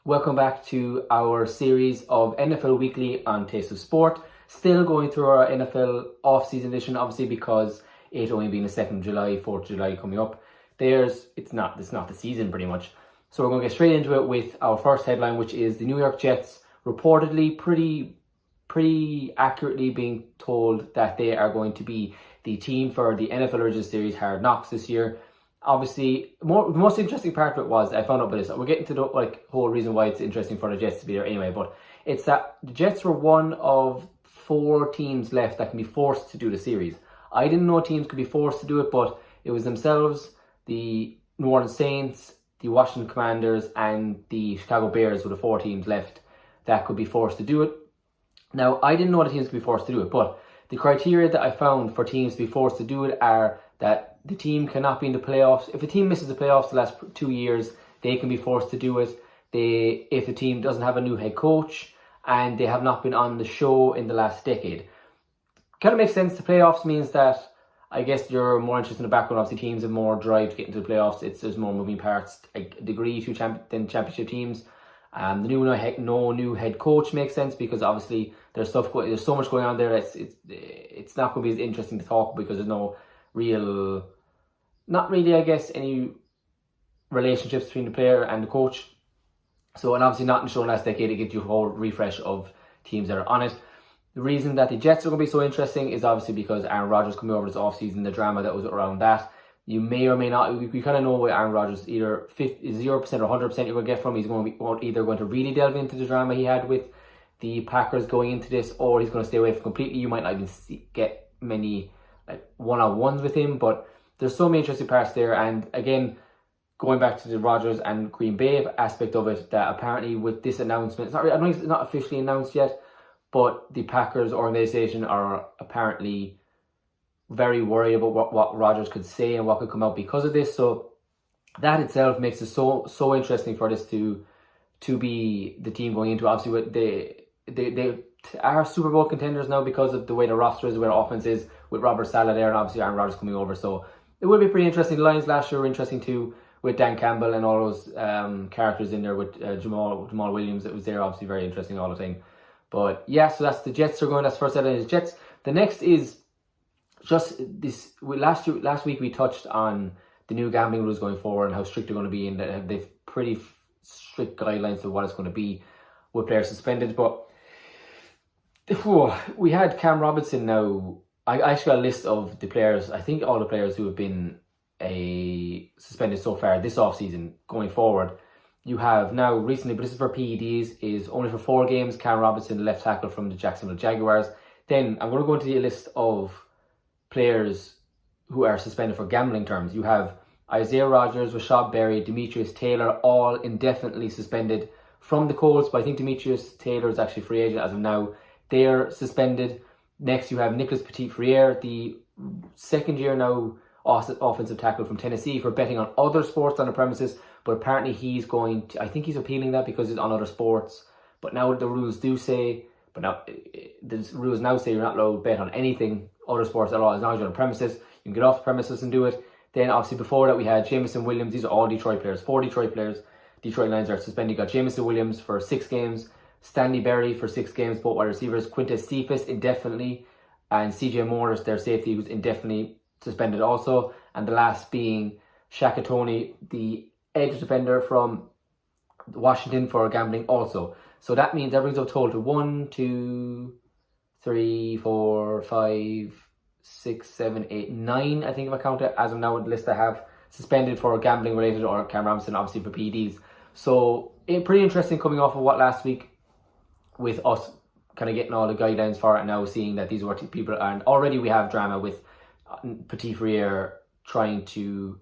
Welcome back to our series of NFL Weekly on Taste of Sport. Still going through our NFL off-season edition, obviously because it only being the 2nd of July, 4th of July coming up. It's not the season pretty much. So we're going to get straight into it with our first headline, which is the New York Jets reportedly pretty accurately being told that they are going to be the team for the NFL Original Series Hard Knocks this year. Obviously, the most interesting part of it was, I found out about this, we're getting to the whole reason why it's interesting for the Jets to be there anyway, but it's that the Jets were one of 4 teams left that can be forced to do the series. I didn't know teams could be forced to do it, but it was themselves, the New Orleans Saints, the Washington Commanders, and the Chicago Bears were the 4 teams left that could be forced to do it. Now, I didn't know the teams could be forced to do it, but the criteria that I found for teams to be forced to do it are that the team cannot be in the playoffs. If a team misses the playoffs the last 2 years, they can be forced to do it. If a team doesn't have a new head coach and they have not been on the show in the last decade. Kind of makes sense. The playoffs means that I guess you're more interested in the background. Obviously, teams have more drive to get into the playoffs. There's more moving parts, a degree than championship teams. The no new head coach makes sense because obviously there's so much going on there. It's not going to be as interesting to talk because there's no not really, I guess, any relationships between the player and the coach. So, and obviously not in the show last decade, it gives you a whole refresh of teams that are on it. The reason that the Jets are going to be so interesting is obviously because Aaron Rodgers coming over this offseason, the drama that was around that. You may or may not, we kind of know what Aaron Rodgers, either 0% or 100% you're going to get from. He's either going to really delve into the drama he had with the Packers going into this, or he's going to stay away from completely. You might not even get many one-on-ones with him, but there's so many interesting parts there. And again, going back to the Rodgers and Green Bay aspect of it, that apparently with this announcement, I know it's not officially announced yet, but the Packers organization are apparently very worried about what Rodgers could say and what could come out because of this. So that itself makes it so interesting for this to be the team going into. Obviously, they are Super Bowl contenders now because of the way the roster is, the way the offense is, with Robert Saleh there and obviously Aaron Rodgers coming over. So it will be pretty interesting. The Lions last year were interesting too, with Dan Campbell and all those characters in there, with Jamal Williams that was there, obviously very interesting all the time. But yeah, so that's the Jets are going. That's the first headline is Jets. The next is just this. Last week we touched on the new gambling rules going forward and how strict they're going to be, and they've pretty strict guidelines of what it's going to be with players suspended. But we had Cam Robinson now. I actually got a list of the players, I think all the players who have been suspended so far this offseason going forward. You have now recently, but this is for PEDs, is only for 4 games, Cam Robinson, left tackle from the Jacksonville Jaguars. Then I'm going to go into the list of players who are suspended for gambling terms. You have Isaiah Rodgers, Rashad Berry, Demetrius Taylor, all indefinitely suspended from the Colts, but I think Demetrius Taylor is actually free agent as of now. They're suspended. Next, you have Nicholas Petit-Frere, the second-year now offensive tackle from Tennessee, for betting on other sports on the premises, but apparently I think he's appealing that because it's on other sports. But now the rules now say you're not allowed to bet on anything, other sports at all, as long as you're on the premises. You can get off the premises and do it. Then obviously before that we had Jameson Williams. These are all Detroit players, 4 Detroit players. Detroit Lions are suspended. You got Jameson Williams for 6 games, Stanley Berry for 6 games, both wide receivers, Quintez Cephas indefinitely, and CJ Morris, their safety, who's indefinitely suspended also. And the last being Shaka Toney, the edge defender from Washington, for gambling also. So that means that brings up total to 1, 2, 3, 4, 5, 6, 7, 8, 9, I think if I count it, as of now, the list I have suspended for gambling related, or Cam Robinson obviously for PEDs. So pretty interesting coming off of what last week, with us kind of getting all the guidelines for it, now seeing that these are what people are. And already we have drama with Petit-Frere trying to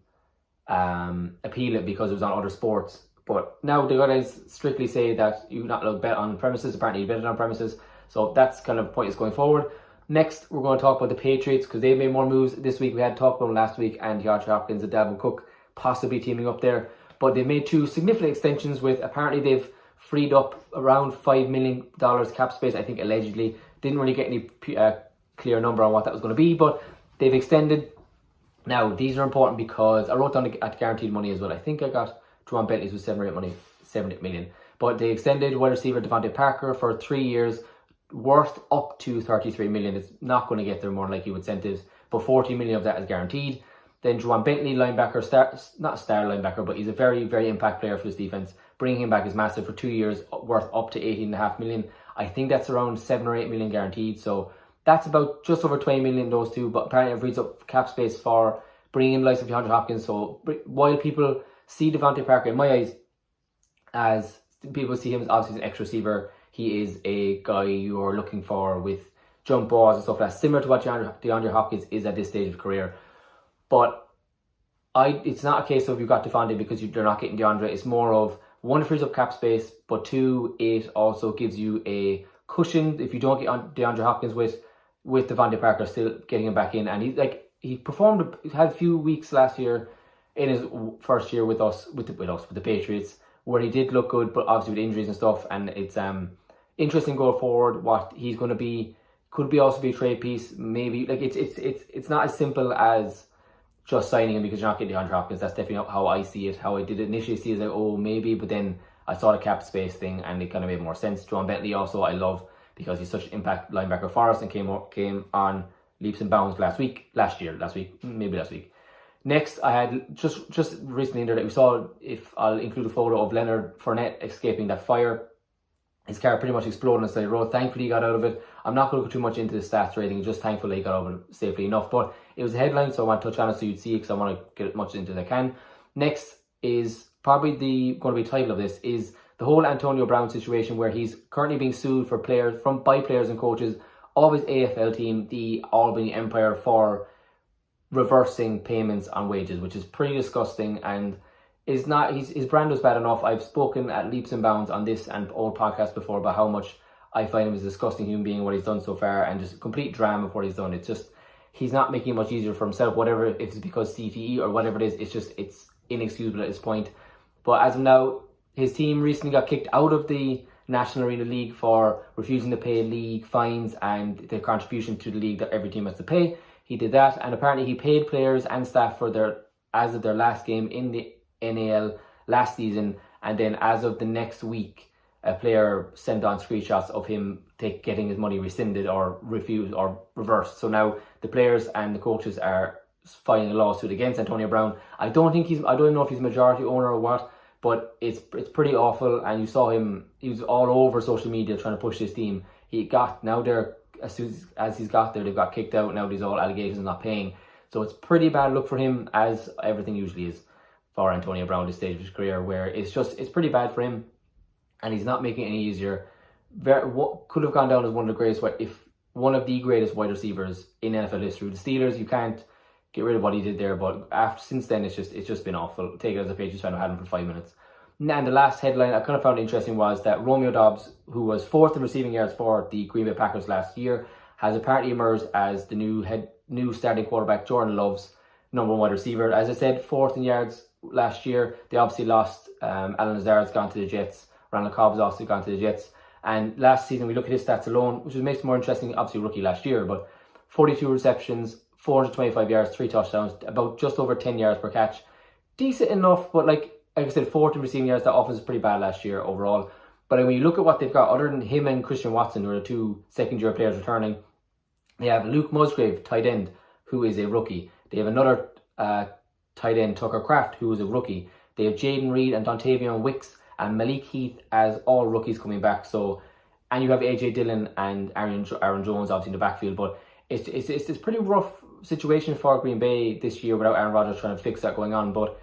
appeal it because it was on other sports. But now the guidelines strictly say that you're not allowed to bet on premises. Apparently you betted on premises. So that's kind of point is going forward. Next, we're going to talk about the Patriots because they've made more moves this week. We had talked about them last week, and DeAndre Hopkins and Dalvin Cook possibly teaming up there. But they've made 2 significant extensions with, apparently they've freed up around $5 million cap space, I think allegedly. Didn't really get any clear number on what that was going to be, but they've extended. Now, these are important because I wrote down at guaranteed money as well. I think I got Juwan Bentley's with 7 or 8 million. But they extended wide receiver Devontae Parker for 3 years, worth up to 33 million. It's not going to get there more likely with incentives, but 40 million of that is guaranteed. Then Juwan Bentley, linebacker, not star linebacker, but he's a very, very impact player for this defense. Bringing him back is massive for 2 years, worth up to 18.5 million. I think that's around 7 or 8 million guaranteed. So that's about just over 20 million, those two. But apparently it frees up cap space for bringing in the likes of DeAndre Hopkins. So while people see Devontae Parker, in my eyes, as people see him as obviously an extra receiver, he is a guy you are looking for with jump balls and stuff like that, similar to what DeAndre Hopkins is at this stage of career. But it's not a case of you got Devontae because you're not getting DeAndre. It's more of, one, it frees up cap space, but two, it also gives you a cushion if you don't get on DeAndre Hopkins with Devontae Parker still getting him back in. And he performed, he had a few weeks last year in his first year with the Patriots, where he did look good, but obviously with injuries and stuff. And it's interesting going forward what he's going to be. Could be also be a trade piece, maybe. Like it's not as simple as just signing him because you're not getting DeAndre Hopkins. That's definitely not how I see it. How I did initially see it is like, oh, maybe, but then I saw the cap space thing and it kind of made more sense. Juwan Bentley also I love because he's such an impact linebacker for us and came on leaps and bounds last week. Next, I had just recently in there that we saw, if I'll include a photo of Leonard Fournette escaping that fire. His car pretty much exploded on the side of the road. Thankfully, he got out of it. I'm not going to go too much into the stats rating. Just thankfully, he got out of it safely enough. But it was a headline, so I want to touch on it so you'd see it because I want to get as much into as I can. Next is probably going to be the title of this, is the whole Antonio Brown situation where he's currently being sued by players and coaches of his AFL team, the Albany Empire, for reversing payments on wages, which is pretty disgusting and is not, his brand was bad enough. I've spoken at leaps and bounds on this and old podcasts before about how much I find him as a disgusting human being, what he's done so far, and just complete drama of what he's done. It's just, he's not making it much easier for himself, whatever, if it's because CTE or whatever it is, it's inexcusable at this point. But as of now, his team recently got kicked out of the National Arena League for refusing to pay league fines and the contribution to the league that every team has to pay. He did that, and apparently he paid players and staff for as of their last game in the NAL last season, and then as of the next week, a player sent on screenshots of him getting his money rescinded or refused or reversed. So now the players and the coaches are filing a lawsuit against Antonio Brown. I don't know if he's a majority owner or what, but it's pretty awful. And you saw him; he was all over social media trying to push his team. As soon as he's got there, they've got kicked out. Now these all allegations of not paying. So it's pretty bad look for him, as everything usually is for Antonio Brown at this stage of his career, where it's pretty bad for him, and he's not making it any easier. What could have gone down as one of the greatest wide receivers in NFL history. The Steelers, you can't get rid of what he did there, but since then it's just been awful. Take it as a Patriots fan who had him for 5 minutes. And the last headline I kind of found interesting was that Romeo Doubs, who was fourth in receiving yards for the Green Bay Packers last year, has apparently emerged as the new starting quarterback, Jordan Love's number one wide receiver. As I said, fourth in yards last year. They obviously lost. Alan Lazard's gone to the Jets. Randall Cobb's also gone to the Jets. And last season, we look at his stats alone, which makes it more interesting. Obviously, rookie last year, but 42 receptions, 425 yards, 3 touchdowns, about just over 10 yards per catch. Decent enough, but like I said, fourth in receiving yards. That offense is pretty bad last year overall. But when you look at what they've got, other than him and Christian Watson, who are the two second-year players returning, they have Luke Musgrave, tight end, who is a rookie. They have another tight end, Tucker Kraft, who is a rookie. They have Jaden Reed and Dontavion Wicks and Malik Heath as all rookies coming back. So, and you have AJ Dillon and Aaron Jones obviously in the backfield. But it's a pretty rough situation for Green Bay this year without Aaron Rodgers trying to fix that going on. But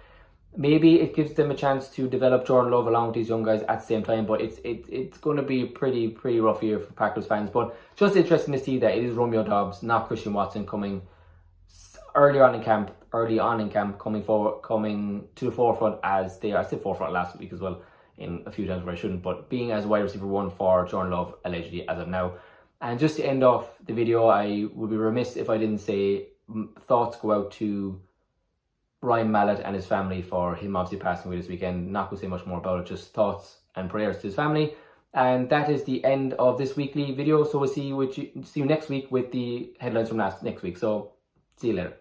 maybe it gives them a chance to develop Jordan Love along with these young guys at the same time. But it's going to be a pretty rough year for Packers fans. But just interesting to see that it is Romeo Doubs, not Christian Watson, coming early on in camp, coming to the forefront, as they are. I said forefront last week as well, in a few times where I shouldn't, but being as wide receiver 1 for Jordan Love, allegedly, as of now. And just to end off the video, I would be remiss if I didn't say thoughts go out to Ryan Mallett and his family for him obviously passing away this weekend. Not going to say much more about it, just thoughts and prayers to his family. And that is the end of this weekly video. So we'll see you next week with the headlines from next week. So see you later.